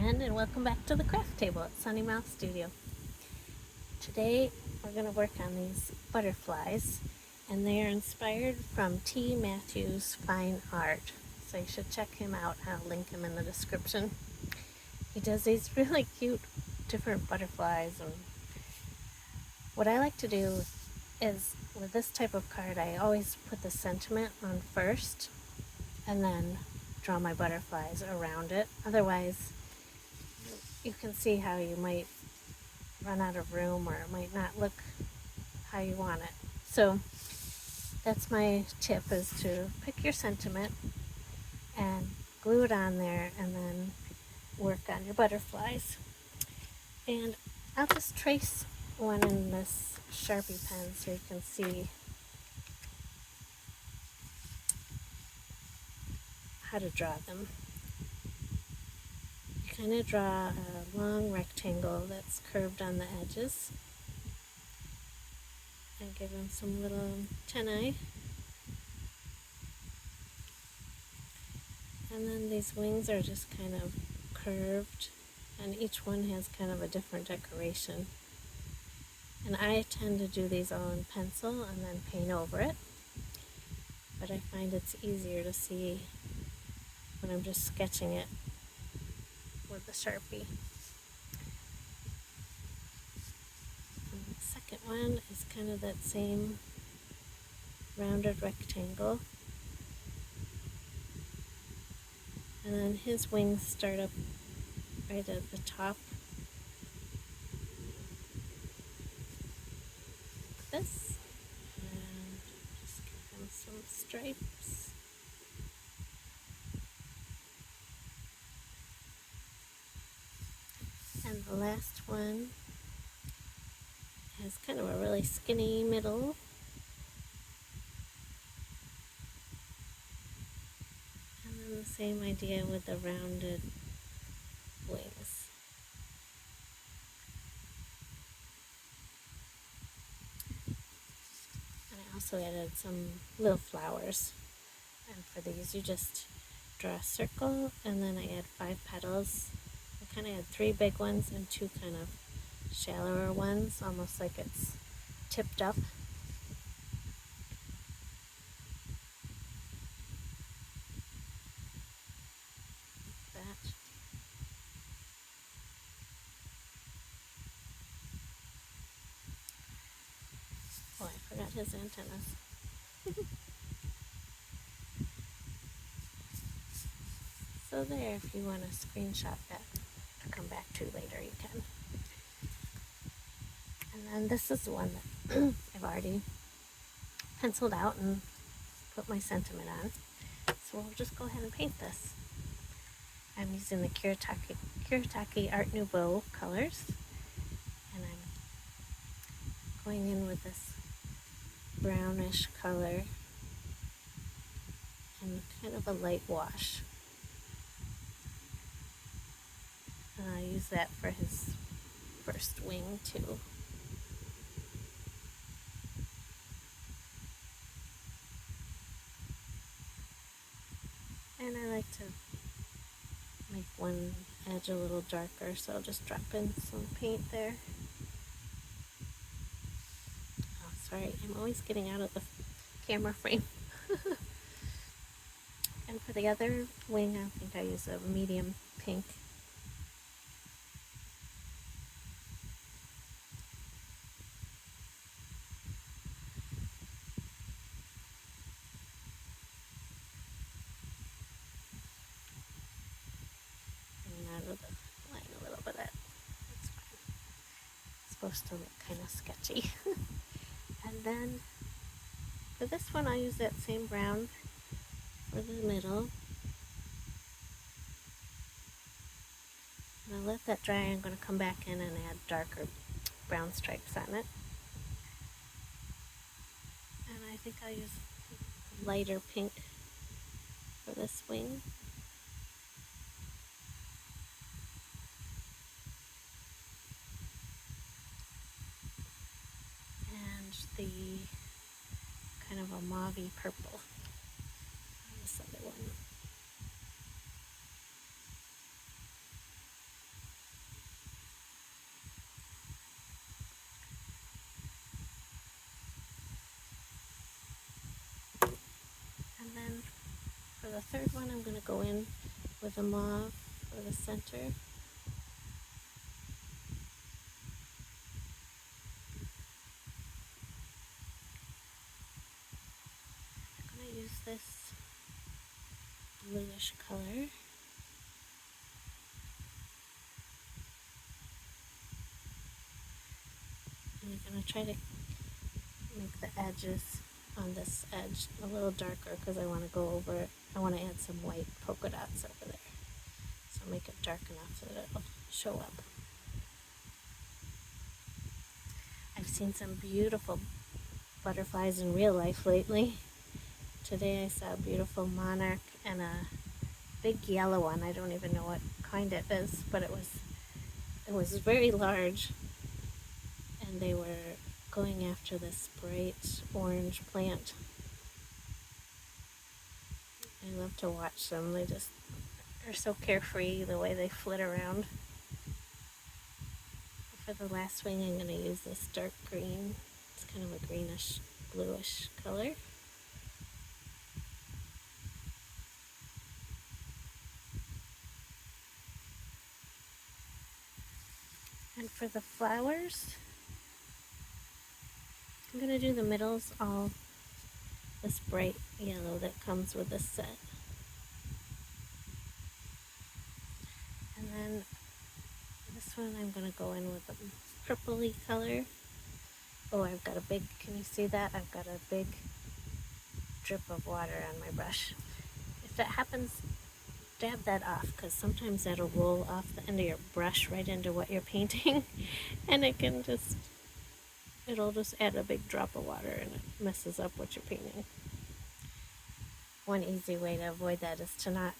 friend, and welcome back to the craft table at Sunny Mouth Studio. Today we're going to work on these butterflies, and they are inspired from T. Matthews Fine Art, so you should check him out. I'll link him in the description. He does these really cute different butterflies, and what I like to do is with this type of card I always put the sentiment on first and then draw my butterflies around it. Otherwise you can see how you might run out of room or it might not look how you want it. So that's my tip, is to pick your sentiment and glue it on there and then work on your butterflies. And I'll just trace one in this Sharpie pen so you can see how to draw them. You kind of draw a long rectangle that's curved on the edges and give them some little antennae. And then these wings are just kind of curved, and each one has kind of a different decoration. And I tend to do these all in pencil and then paint over it, but I find it's easier to see when I'm just sketching it with the Sharpie. And the second one is kind of that same rounded rectangle. And then his wings start up right at the top. Like this. And just give him some stripes. And the last one has kind of a really skinny middle. And then the same idea with the rounded wings. And I also added some little flowers. And for these you just draw a circle and then I add 5 petals. I kind of had 3 big ones and 2 kind of shallower ones, almost like it's tipped up. Like that. Oh, I forgot his antennas. So there, if you want to screenshot that to come back to later, you can. And then this is the one that I've already penciled out and put my sentiment on. So we'll just go ahead and paint this. I'm using the Kuretake Art Nouveau colors, and I'm going in with this brownish color and kind of a light wash. And I'll use that for his first wing too. And I like to make one edge a little darker, so I'll just drop in some paint there. Oh, sorry, I'm always getting out of the camera frame. And for the other wing, I think I use a medium pink. Out of the line a little bit. That's fine. It's supposed to look kind of sketchy. And then for this one, I'll use that same brown for the middle. And I'll let that dry. I'm going to come back in and add darker brown stripes on it. And I think I'll use lighter pink for this wing. The kind of a mauve-y purple on this other one. the third one, I'm going to go in with a mauve for the center. I'm going to use this bluish color. And I'm going to try to make the edges on this edge a little darker because I want to go over it. I want to add some white polka dots over there. So make it dark enough that it'll show up. I've seen some beautiful butterflies in real life lately. Today I saw a beautiful monarch and a big yellow one. I don't even know what kind it is, but it was very large, and they were going after this bright orange plant. I love to watch them. They just are so carefree the way they flit around. For the last wing, I'm going to use this dark green. It's kind of a greenish, bluish color. And for the flowers, I'm going to do the middles all this bright yellow that comes with this set. And then this one I'm going to go in with a purpley color. Oh, I've got a big, can you see that? I've got a big drip of water on my brush. If it happens, dab that off, because sometimes that'll roll off the end of your brush right into what you're painting, and it'll just add a big drop of water and it messes up what you're painting. One easy way to avoid that is to not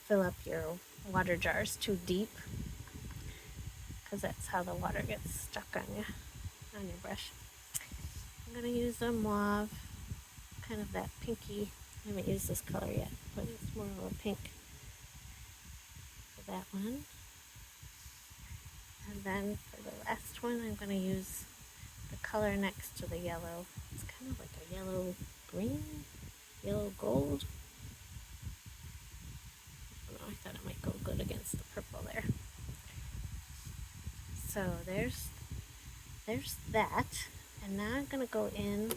fill up your water jars too deep, because that's how the water gets stuck on your brush. I'm going to use a mauve, kind of that pinky. I haven't used this color yet, but it's more of a pink for that one. And then for the last one, I'm going to use the color next to the yellow. It's kind of like a yellow green, yellow gold. I don't know, I thought it might go good against the purple there. So there's that. And now I'm going to go in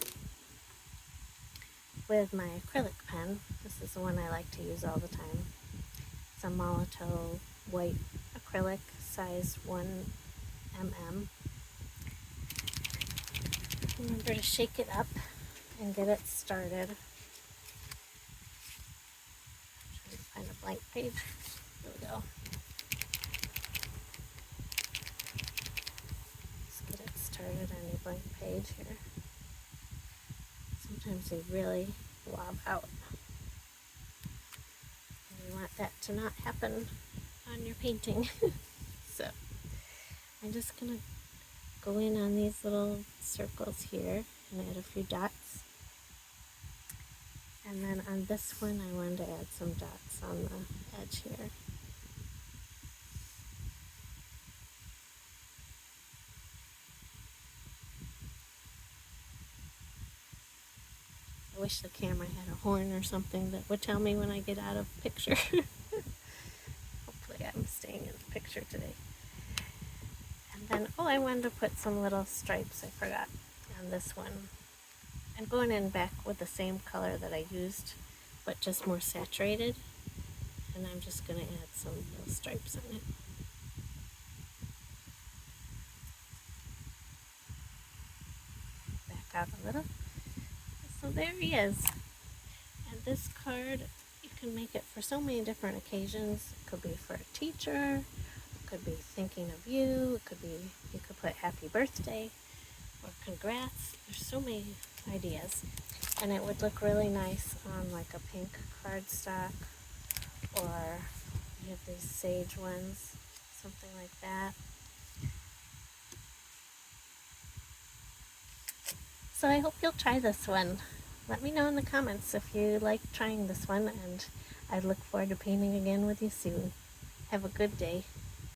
with my acrylic pen. This is the one I like to use all the time. It's a Molotow white acrylic, size 1mm. Remember to shake it up and get it started. I'm trying to find a blank page. Here we go. Let's get it started on your blank page here. Sometimes they really blob out. And you want that to not happen on your painting. So I'm just going to go in on these little circles here and add a few dots. And then on this one, I wanted to add some dots on the edge here. I wish the camera had a horn or something that would tell me when I get out of picture. Hopefully I'm staying in the picture today. And then, I wanted to put some little stripes, I forgot, on this one. I'm going in back with the same color that I used, but just more saturated. And I'm just going to add some little stripes on it. Back out a little. So there he is. And this card, you can make it for so many different occasions. It could be for a teacher, it could be thinking of you, it could be, you could put happy birthday or congrats. There's so many ideas. And it would look really nice on like a pink cardstock, or you have these sage ones, something like that. So I hope you'll try this one. Let me know in the comments if you like trying this one, and I look forward to painting again with you soon. Have a good day.